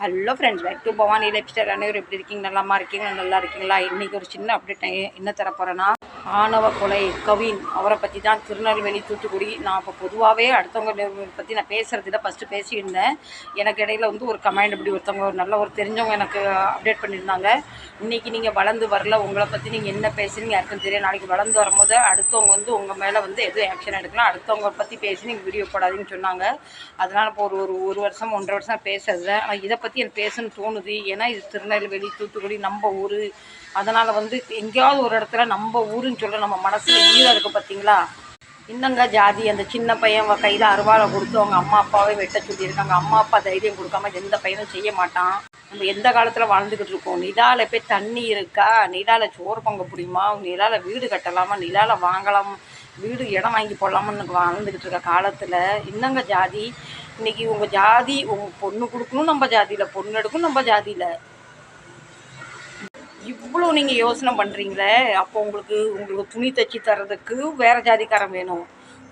Hello friends, back to Bhavani lifestyle. அனைவரும் எப்படி இருக்கீங்க? நல்லா இருக்கீங்களா? இன்றைக்கி ஒரு சின்ன அப்டேட் என்ன தர போகிறேன்னா, ஆணவ கொலை கவின் அவரை பற்றி தான். திருநெல்வேலி, தூத்துக்குடி. நான் இப்போ பொதுவாகவே அடுத்தவங்க பற்றி நான் பேசுகிறதுல ஃபஸ்ட்டு பேசியிருந்தேன். எனக்கு இடையில ஒரு கமெண்ட் இப்படி ஒருத்தவங்க நல்ல ஒரு தெரிஞ்சவங்க எனக்கு அப்டேட் பண்ணியிருந்தாங்க. இன்றைக்கி நீங்கள் வளர்ந்து வரல, உங்களை பற்றி நீங்கள் என்ன பேசுகிறீங்க யாருக்கும் தெரியும். நாளைக்கு வளர்ந்து வரும்போது அடுத்தவங்க உங்கள் மேலே எதுவும் ஆக்ஷன் எடுக்கலாம், அடுத்தவங்க பற்றி பேசி நீங்கள் வீடியோ போடாதீங்கன்னு சொன்னாங்க. அதனால் இப்போ ஒரு வருஷம் 1.5 வருஷம் பேசுறது. ஆனால் இதை பற்றி எனக்கு பேசணும்னு தோணுது. ஏன்னா இது திருநெல்வேலி, தூத்துக்குடி நம்ம ஊர். அதனால் எங்கேயாவது ஒரு இடத்துல நம்ம ஊருன்னு சொல்ல நம்ம மனசில் ஈரம் இருக்குது பார்த்தீங்களா. இன்னங்க ஜாதி அந்த சின்ன பையன் கையில் அருவாளை கொடுத்து அவங்க அம்மா அப்பாவே வெட்ட சொல்லியிருக்காங்க. அம்மா அப்பா தைரியம் கொடுக்காம எந்த பையனும் செய்ய மாட்டான். நம்ம எந்த காலத்தில் வாழ்ந்துக்கிட்டு இருக்கோம்? நிலால போய் தண்ணி இருக்கா? நிலால சோறு பங்க முடியுமா? நிலால வீடு கட்டலாமா? நிலால வாங்கலாம், வீடு இடம் வாங்கி போடலாமான்னு வாழ்ந்துக்கிட்டு இருக்க காலத்தில் இன்னங்க ஜாதி. இன்றைக்கி உங்கள் ஜாதி உங்கள் பொண்ணு கொடுக்கணும் நம்ம ஜாதியில், பொண்ணு எடுக்கணும் நம்ம ஜாதியில். இவ்வளோ நீங்கள் யோசனை பண்ணுறீங்களே, அப்போ உங்களுக்கு துணி தைச்சி தர்றதுக்கு வேறு ஜாதிக்காரன் வேணும்.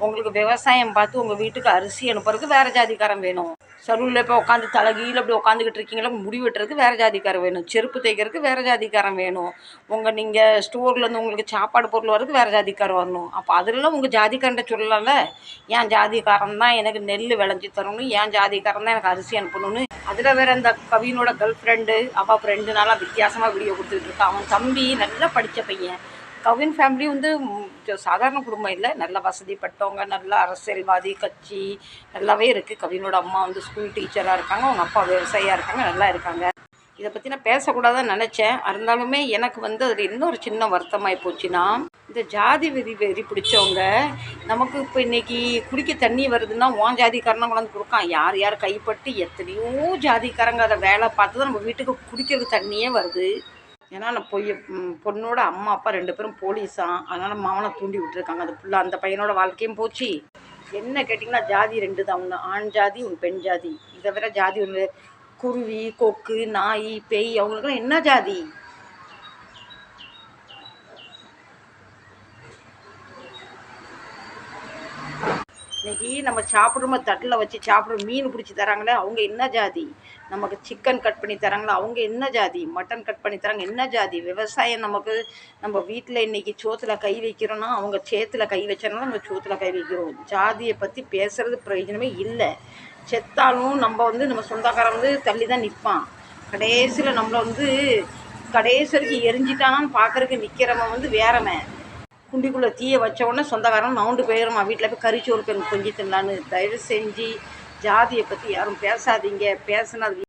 உங்களுக்கு விவசாயம் பார்த்து உங்கள் வீட்டுக்கு அரிசி அனுப்புறதுக்கு வேறு ஜாதிக்காரன் வேணும். சலூனில் இப்போ உட்காந்து தலைகீழ இப்படி உட்காந்துக்கிட்டு இருக்கீங்களா, முடி வெட்டுறதுக்கு வேறு ஜாதிக்காரன் வேணும். செருப்பு தைக்கிறதுக்கு வேறு ஜாதிக்காரன் வேணும். நீங்கள் ஸ்டோர்லேருந்து உங்களுக்கு சாப்பாடு பொருள் வர்றதுக்கு வேறு ஜாதிக்காரன் வரணும். அப்போ அதெல்லாம் உங்கள் ஜாதிக்காரன்ட்ட சொல்லலாம்ல. ஏன் ஜாதிக்காரன் தான் எனக்கு நெல் விளைஞ்சி தரணும், ஏன் ஜாதிக்காரன் தான் எனக்கு அரிசி அனுப்பணும்னு. அதில் வேறு அந்த கவினோட கேர்ள் ஃப்ரெண்டு அவள் ஃப்ரெண்டுனால வித்தியாசமாக வீடியோ கொடுத்துக்கிட்டு இருக்கான். அவன் தம்பி நல்லா படித்த பையன். கவின் ஃபேமிலி சாதாரண குடும்பம் இல்லை, நல்ல வசதிப்பட்டவங்க, நல்ல அரசியல்வாதி, கட்சி நல்லாவே இருக்குது. கவினோட அம்மா ஸ்கூல் டீச்சராக இருக்காங்க, அவங்க அப்பா விவசாயியாக இருக்காங்க, நல்லா இருக்காங்க. இதை பற்றி நான் பேசக்கூடாதுன்னு நினச்சேன். இருந்தாலுமே எனக்கு அதில் இன்னொரு சின்ன வருத்தமாகி போச்சுன்னா, இந்த ஜாதி வெறி பிடிச்சவங்க நமக்கு இப்போ இன்றைக்கி குடிக்க தண்ணி வருதுன்னா உன் ஜாதிக்காரனை கொண்டாந்து கொடுக்கான். யார் யார் கைப்பட்டு எத்தனையோ ஜாதிக்காரங்க அதை வேலை பார்த்து தான் நம்ம வீட்டுக்கு குடிக்கிறது தண்ணியே வருது. ஏன்னா நான் பொண்ணோட அம்மா அப்பா 2 பேரும் போலீஸாம். அதனால் மாவனை தூண்டி விட்டுருக்காங்க. அது ஃபுல்லாக அந்த பையனோட வாழ்க்கையும் போச்சு. என்ன கேட்டிங்கன்னா ஜாதி 2 தான். ஒன்று ஆண் ஜாதி, ஒன்று பெண் ஜாதி. இதை வேற ஜாதி ஒன்று. குருவி, கொக்கு, நாய், பேய் அவங்களுக்குலாம் என்ன ஜாதி? இன்றைக்கி நம்ம சாப்பிட்றோமோ தட்டில் வச்சு சாப்பிட்ற மீன் பிடிச்சி தராங்களே அவங்க என்ன ஜாதி? நமக்கு சிக்கன் கட் பண்ணி தராங்களா அவங்க என்ன ஜாதி? மட்டன் கட் பண்ணி தராங்க என்ன ஜாதி? விவசாயம் நம்ம வீட்டில் இன்றைக்கி சோத்தில் கை வைக்கிறோன்னா அவங்க சேத்தில் கை வச்சோன்னா நம்ம சோத்தில் கை வைக்கிறோம். ஜாதியை பற்றி பேசுகிறது பிரயோஜனமே இல்லை. செத்தாலும் நம்ம சொந்தக்காரன் தள்ளி தான் நிற்பான். கடைசியில் நம்மளை கடைசி வரைக்கும் எரிஞ்சிட்டானான்னு பார்க்குறதுக்கு நிற்கிறவன் வேறவன். குண்டிக்குள்ளே தீயை வச்ச உடனே சொந்தக்காரன் நவுண்டு போயிடுமா, வீட்டில் போய் கறிச்சோறு கொஞ்சி தின்னலான்னு. தயவு செஞ்சு ஜாதியை பற்றி யாரும் பேசாதீங்க. பேசுனா